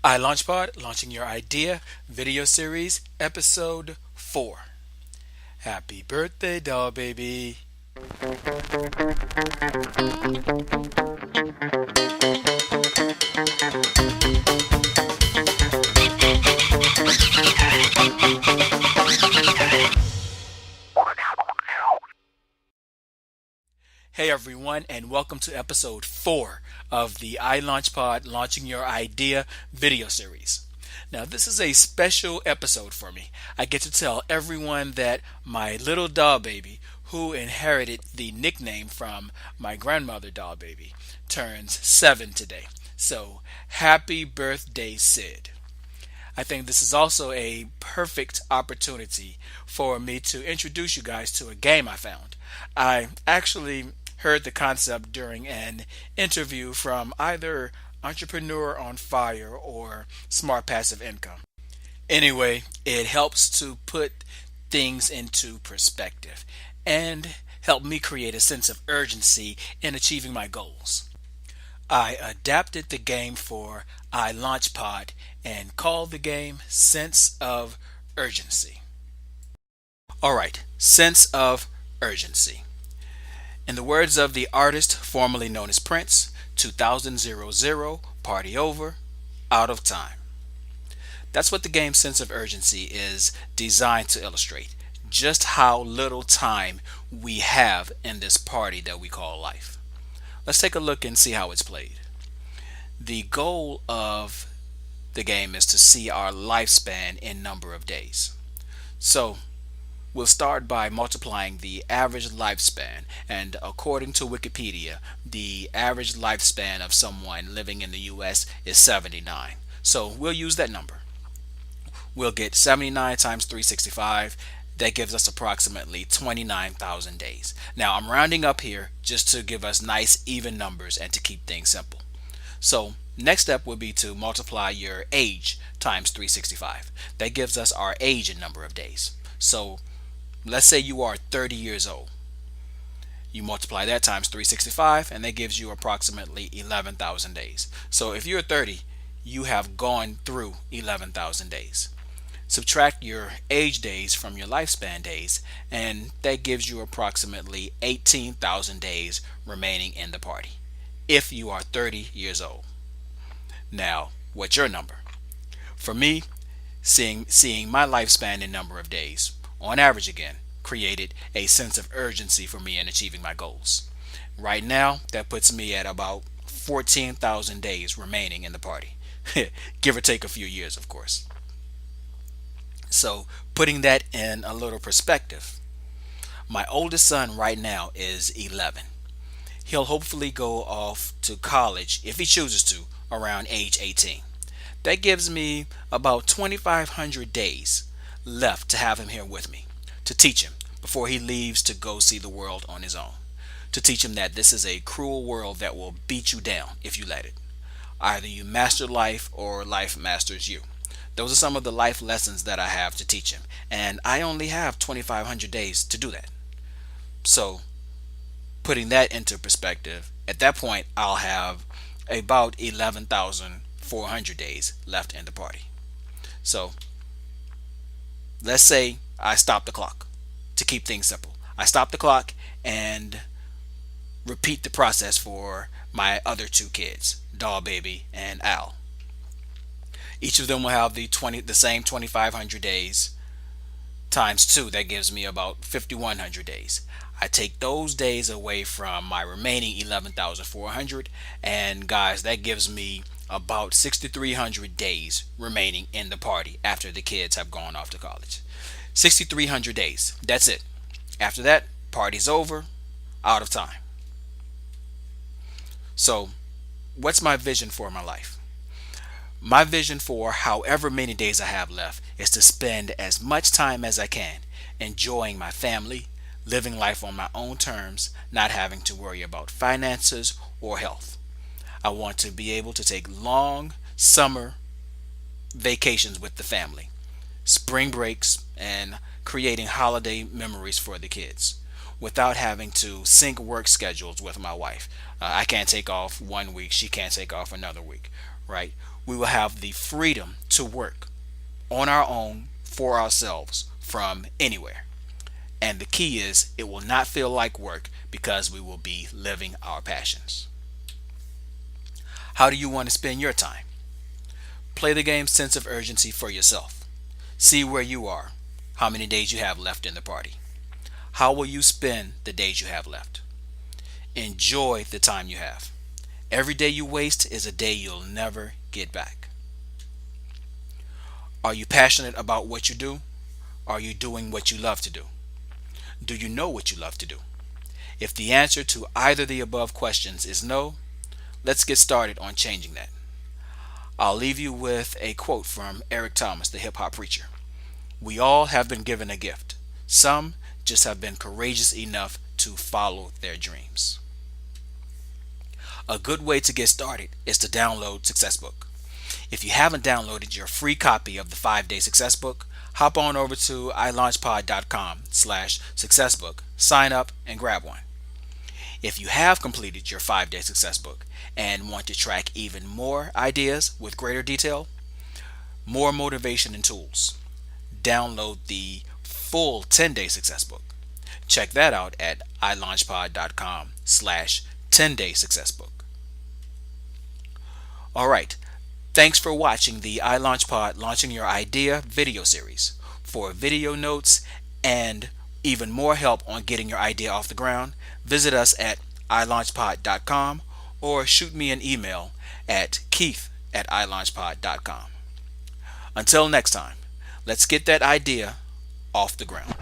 iLaunchPod, launching your idea video series, episode 4. Happy birthday, doll baby. Hey everyone, and welcome to episode 4 of the iLaunchPod Launching Your Idea video series. Now, this is a special episode for me. I get to tell everyone that my little doll baby, who inherited the nickname from my grandmother doll baby, turns 7 today. So, happy birthday, Syd. I think this is also a perfect opportunity for me to introduce you guys to a game I found. I actually heard the concept during an interview from either Entrepreneur on Fire or Smart Passive Income. Anyway, it helps to put things into perspective and help me create a sense of urgency in achieving my goals. I adapted the game for iLaunchPod and called the game Sense of Urgency. Alright, Sense of Urgency. In the words of the artist formerly known as Prince, 2000 party over, out of time. That's what the game Sense of Urgency is designed to illustrate. Just how little time we have in this party that we call life. Let's take a look and see how it's played. The goal of the game is to see our lifespan in number of days. So we'll start by multiplying the average lifespan, and according to Wikipedia, the average lifespan of someone living in the US is 79. So we'll use that number. We'll get 79 times 365. That gives us approximately 29,000 days. Now I'm rounding up here just to give us nice even numbers and to keep things simple. So next step would be to multiply your age times 365. That gives us our age in number of days. So let's say you are 30 years old. You multiply that times 365 and that gives you approximately 11,000 days. So if you're 30, you have gone through 11,000 days. Subtract your age days from your lifespan days and that gives you approximately 18,000 days remaining in the party if you are 30 years old. Now, what's your number? For me, seeing my lifespan in number of days, on average again, created a sense of urgency for me in achieving my goals. Right now, that puts me at about 14,000 days remaining in the party. Give or take a few years, of course. So, putting that in a little perspective, my oldest son right now is 11. He'll hopefully go off to college if he chooses to around age 18. That gives me about 2,500 days left to have him here with me, to teach him before he leaves to go see the world on his own, to teach him that this is a cruel world that will beat you down if you let it. Either you master life or life masters you. Those are some of the life lessons that I have to teach him, and I only have 2,500 days to do that. So, putting that into perspective, at that point I'll have about 11,400 days left in the party. So, let's say I stop the clock to keep things simple. I stop the clock and repeat the process for my other two kids, Doll Baby and Al. Each of them will have the same 2,500 days times 2. That gives me about 5,100 days. I take those days away from my remaining 11,400, and guys, that gives me about 6,300 days remaining in the party after the kids have gone off to college. 6,300 days. That's it. After that, party's over, out of time. So, what's my vision for my life? My vision for however many days I have left is to spend as much time as I can enjoying my family, living life on my own terms, not having to worry about finances or health. I want to be able to take long summer vacations with the family, spring breaks, and creating holiday memories for the kids without having to sync work schedules with my wife. I can't take off one week, she can't take off another week, right? We will have the freedom to work on our own for ourselves from anywhere. And the key is it will not feel like work because we will be living our passions. How do you want to spend your time? Play the game sense of urgency for yourself. See where you are, how many days you have left in the party. How will you spend the days you have left? Enjoy the time you have. Every day you waste is a day you'll never get back. Are you passionate about what you do? Are you doing what you love to do? Do you know what you love to do? If the answer to either of the above questions is no, let's get started on changing that. I'll leave you with a quote from Eric Thomas, the hip hop preacher. We all have been given a gift. Some just have been courageous enough to follow their dreams. A good way to get started is to download Success Book. If you haven't downloaded your free copy of the 5-Day Success Book, hop on over to iLaunchPod.com/successbook, sign up, and grab one. If you have completed your 5-Day Success Book and want to track even more ideas with greater detail, more motivation and tools, download the full 10-Day Success Book. Check that out at iLaunchPod.com/10-Day Success Book. All right. Thanks for watching the iLaunchPod Launching Your Idea video series. For video notes and even more help on getting your idea off the ground, visit us at iLaunchPod.com or shoot me an email at keith@iLaunchPod.com. Until next time, let's get that idea off the ground.